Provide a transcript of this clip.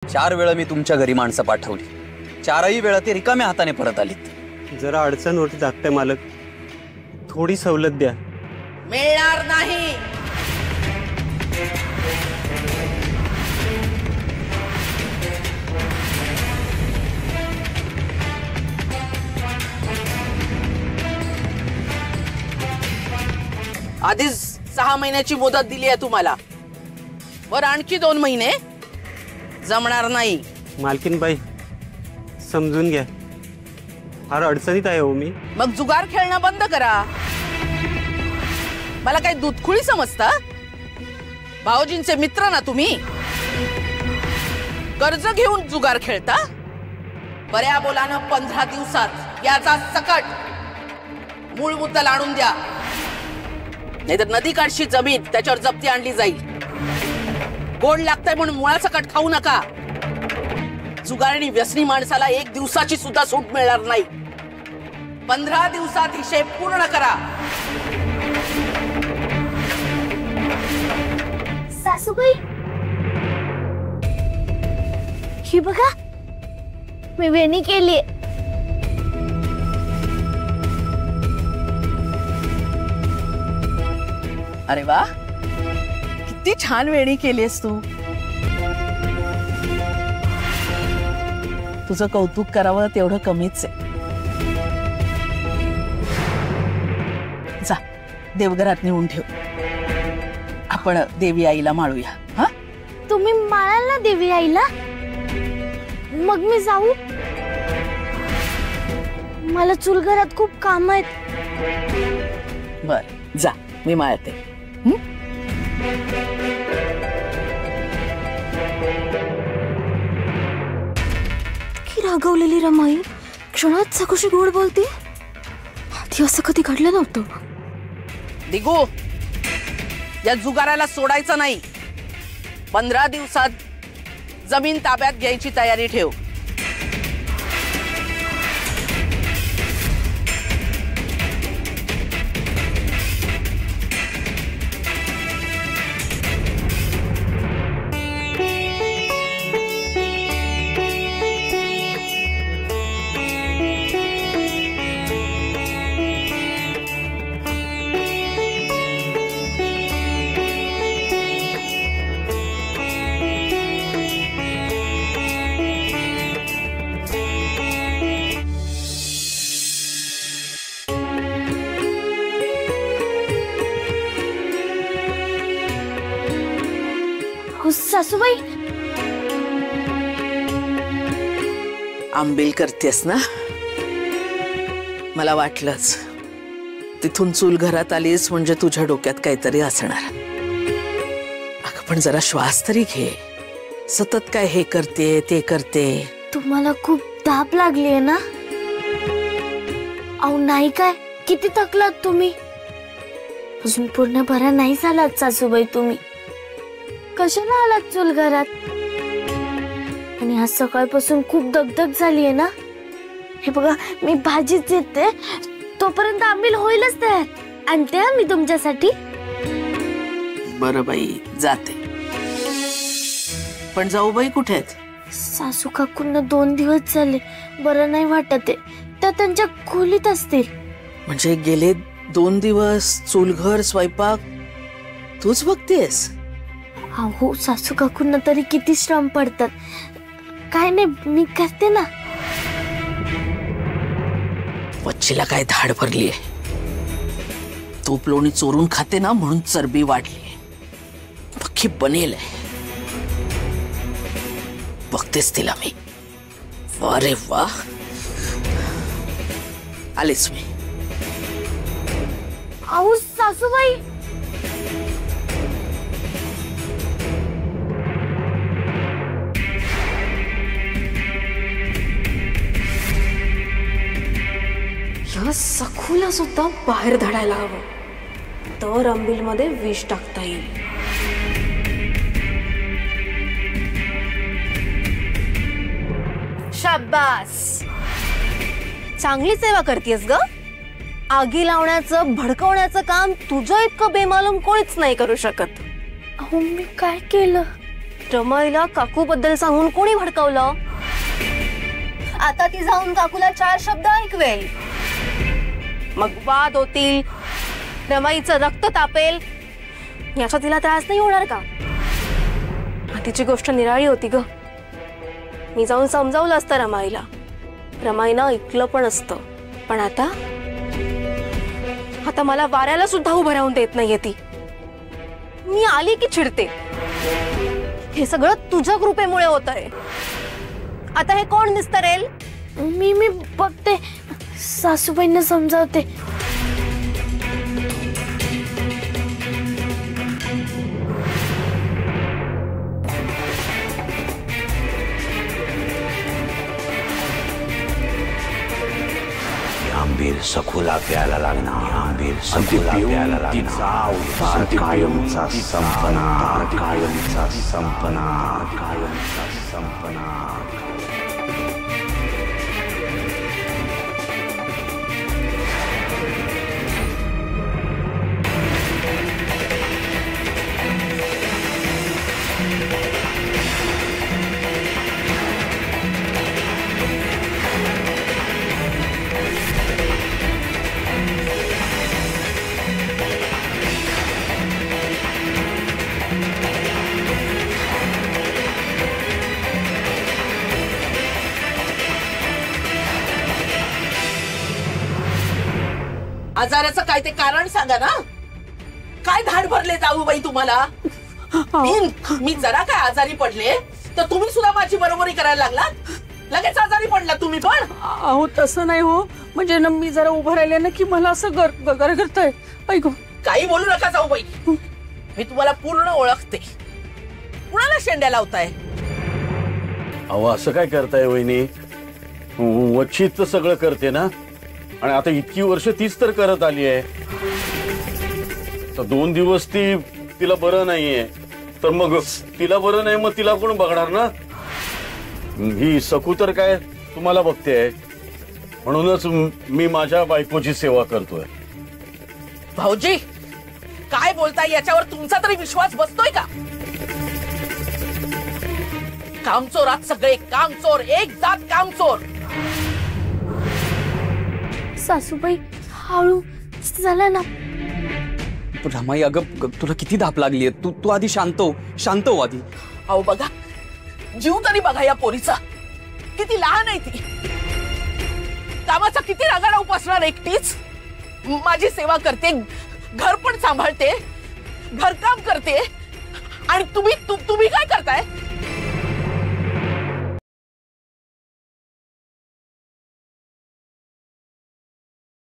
4 वेळा मी तुमच्या घरी माणसं पाठवली, 4ही वेळा ते रिकाम्या हाताने परत आलीत। जरा अडचण होती धाकटे मालक, थोडी सवलत द्या। मिळणार नाही। आधीच 6 महिन्याची मुदत दिली आहे तुम्हाला, वर आणखी 2 महिने जमणार नाही। मालकीनबाई समजून घ्या, फार अडचणीत आहे हो मी। मग जुगार खेळणं बंद करा। मला काही दूधखुळी समजता? भाऊजींचे मित्र ना तुम्ही, कर्ज घेऊन जुगार खेळता? बऱ्या बोलानं 15 दिवसात याचा सकट मूळ मुद्दल आणून द्या, नाहीतर नदी काठची जमीन त्याच्यावर जप्ती आणली जाईल। गोड लागतंय म्हणून मुळासकट खाऊ नका। जुगारणी व्यसनी माणसाला 1 दिवसाची सुद्धा सूट मिळणार नाही। 15 दिवसात हिशेब पूर्ण करा। सासूबाई, ही बघा मी वेणी केली। अरे वा, किती छान वेणी केलीस तू। तुझं कौतुक करावं तेवढं कमीच आहे। जा देवघरात नेऊन ठेव, आपण देवी आईला माळूया। हा, तुम्ही माळाल ना देवी आईला? मग मी जाऊ? मला चुलघरात खूप काम आहेत। बर जा, मी माळते। की रागवलेली रमाई क्षणात सकुशी गोड बोलते। आधी असं कधी घडलं नव्हतं। दिगू, या जुगाराला सोडायचं नाही। 15 दिवसात जमीन ताब्यात घ्यायची तयारी ठेव। सासूबाई, आंबील करतेस ना? मला वाटलंच, तिथून चूल घरात आलीस म्हणजे तुझ्या डोक्यात काहीतरी असणार। अगं पण जरा श्वास तरी घे। सतत काय हे करते ते करते। तुम्हाला खूप ताप लागलीये ना? अहो नाही काय, किती थकलात तुम्ही? अजून पूर्ण बरा नाही झालात सासूबाई तुम्ही। कशाला आलात चूल घरात? आणि आज सकाळपासून खूप दगदग झालीये ना? हे बघा मी भाजीच येते, तोपर्यंत आंबील होईलच तयार। आणते हा मी तुमच्यासाठी। बरं बाई, जाते। पण जाऊबाई कुठे आहेत? सासू काकूंना 2 दिवस झाले बरं नाही वाटत आहे, त्या त्यांच्या खोलीत असतील। म्हणजे गेले 2 दिवस चूलघर स्वयंपाक तूच बघतेस? अहो सासू काकूंना तरी किती श्रम पडतात। काय नाही, मी करते ना। वच्चीला काय धाड भरलीये? तूप लोणी चोरून खाते ना म्हणून चरबी वाढली। पक्की बनेल आहे, बघतेच तिला मी। अरे वा, आलेच मी। अहो सासूबाई, या सखूला सुद्धा बाहेर धाडायला हवं, तर आंबील मध्ये विष टाकता येईल। शाबास, चांगली सेवा करतेस ग। आगी लावण्याचं भडकवण्याचं काम तुझं इतकं बेमालूम कोणीच नाही करू शकत। अहो मी काय केलं? रमाईला काकू बद्दल सांगून कोणी भडकवलं? आता ती जाऊन काकूला 4 शब्द ऐकवेल, मग वाद होतील, रमाईचं रक्त तापेल. याचा तिला त्रास नाही होणार का? तिची गोष्ट निराळी होती ग. मी जाऊन समजावलं असतं रमाईला, रमाईनं ऐकलं पण असतं. पण आता मला वाऱ्याला सुद्धा उभं राहून देत नाहीये ती. मी आली की चिडते. हे सगळं तुझ्या कृपेमुळे होत आहे. आता हे कोण निस्तरेल? मी बघते, सासूबाईंना समजावते. आंबील सखूला प्यायला लागणार. आंबील सखूला प्यायला लागणार. कायमचा संपना, कायमचा संपना, कायमचा संपना. आजाराचं काय ते कारण सांगा ना. काय धाड भरले जाऊ बाई तुम्हाला? मी जरा काय आजारी पडले तर तुम्ही सुद्धा माझी बरोबरी करायला लागलात. लगेच आजारी पडला तुम्ही पण. अहो तसं नाही हो, म्हणजे ना मी जरा उभं राहिले ना की मला असं गरगरतंय. ऐकू काही बोलू नका जाऊ बाई. मी तुम्हाला पूर्ण ओळखते. कुणाला शेंड्या लावताय? अहो असं काय करताय वहिनी? वच्छित तर सगळं करते ना, आणि आता इतकी वर्ष तीच तर करत आली आहे. तर 2 दिवस तिला बरं नाहीये, तर मग तिला बरं नाही, मग तिला कोण बघणार ना? ही सकू तर काय तुम्हाला बघते, म्हणूनच मी माझ्या बायकोची सेवा करतोय. भाऊजी काय बोलताय? याच्यावर तुमचा तरी विश्वास बसतोय का? कामचोरात सगळे कामचोर, एक जात कामचोर. सासूबाई हळू झालं ना. रमाई अगं तुला किती धाप लागली आहे. तू आधी शांत हो आधी. अहो बघा, जीव तरी बघा या पोरीचा. किती लहान आहे ती. कामाचा किती रागाडा उपासणार एकटीच. माझी सेवा करते, घर पण सांभाळते, घरकाम करते, आणि तुम्ही काय करताय?